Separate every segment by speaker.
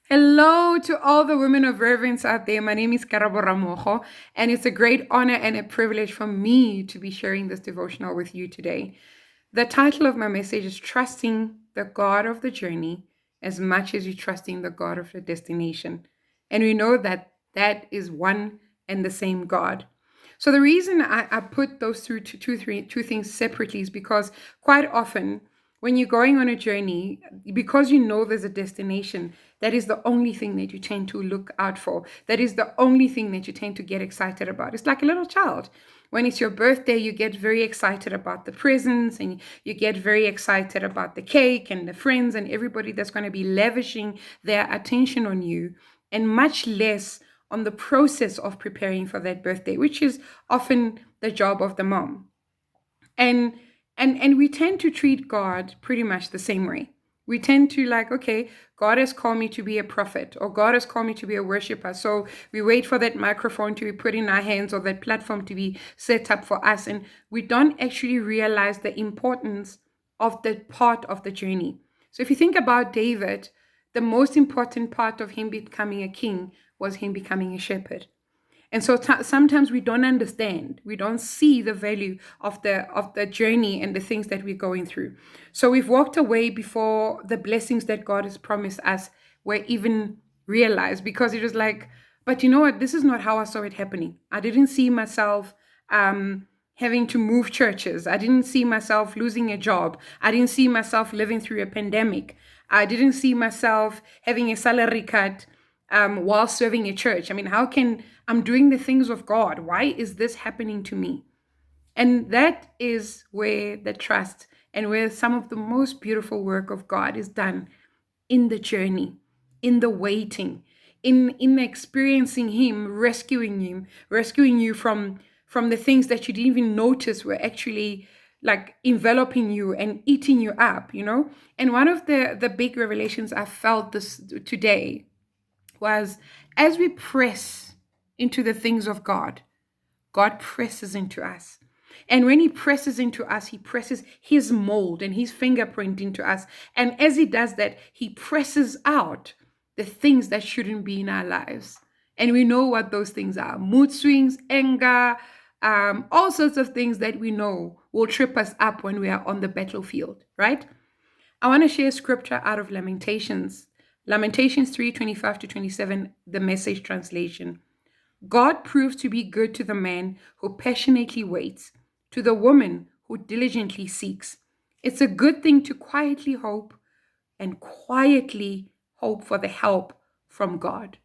Speaker 1: Hello to all the women of reverence out there. My name is Karabo Ramookho, and it's a great honor and a privilege for me to be sharing this devotional with you today. The title of my message is Trusting the God of the Journey as much as you trusting the God of the destination. And we know that that is one and the same God. So the reason I put those two things separately is because quite often when you're going on a journey, because you know there's a destination, that is the only thing that you tend to look out for. That is the only thing that you tend to get excited about. It's like a little child. When it's your birthday, you get very excited about the presents and you get very excited about the cake and the friends and everybody that's going to be lavishing their attention on you, and much less on the process of preparing for that birthday, which is often the job of the mom. And and we tend to treat God pretty much the same way. We tend to like, okay, God has called me to be a prophet, or God has called me to be a worshiper. So we wait for that microphone to be put in our hands or that platform to be set up for us. And we don't actually realize the importance of the part of the journey. So if you think about David, the most important part of him becoming a king was him becoming a shepherd. And so sometimes we don't understand, we don't see the value of the journey and the things that we're going through. So we've walked away before the blessings that God has promised us were even realized, because it was like, but you know what, this is not how I saw it happening. I didn't see myself having to move churches. I didn't see myself losing a job. I didn't see myself living through a pandemic. I didn't see myself having a salary cut while serving a church. I mean, how can I'm doing the things of God? Why is this happening to me? And that is where the trust and where some of the most beautiful work of God is done, in the journey, in the waiting, in experiencing Him, rescuing you from the things that you didn't even notice were actually like enveloping you and eating you up, you know? And one of the big revelations I felt this today was, as we press into the things of God, God presses into us. And when He presses into us, He presses His mold and His fingerprint into us. And as He does that, He presses out the things that shouldn't be in our lives. And we know what those things are: mood swings, anger, all sorts of things that we know will trip us up when we are on the battlefield, right? I want to share scripture out of Lamentations 3:25 to 27, the Message translation. God proves to be good to the man who passionately waits, to the woman who diligently seeks. It's a good thing to quietly hope and quietly hope for the help from God.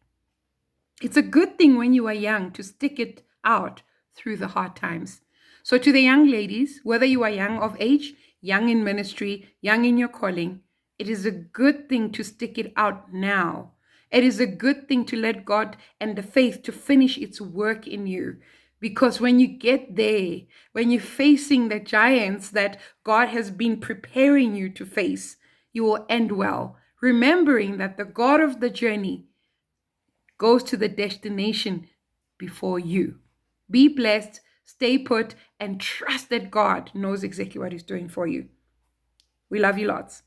Speaker 1: It's a good thing when you are young to stick it out through the hard times. So, to the young ladies, whether you are young of age, young in ministry, young in your calling, it is a good thing to stick it out now. It is a good thing to let God and the faith to finish its work in you. Because when you get there, when you're facing the giants that God has been preparing you to face, you will end well, remembering that the God of the journey goes to the destination before you. Be blessed, stay put, and trust that God knows exactly what He's doing for you. We love you lots.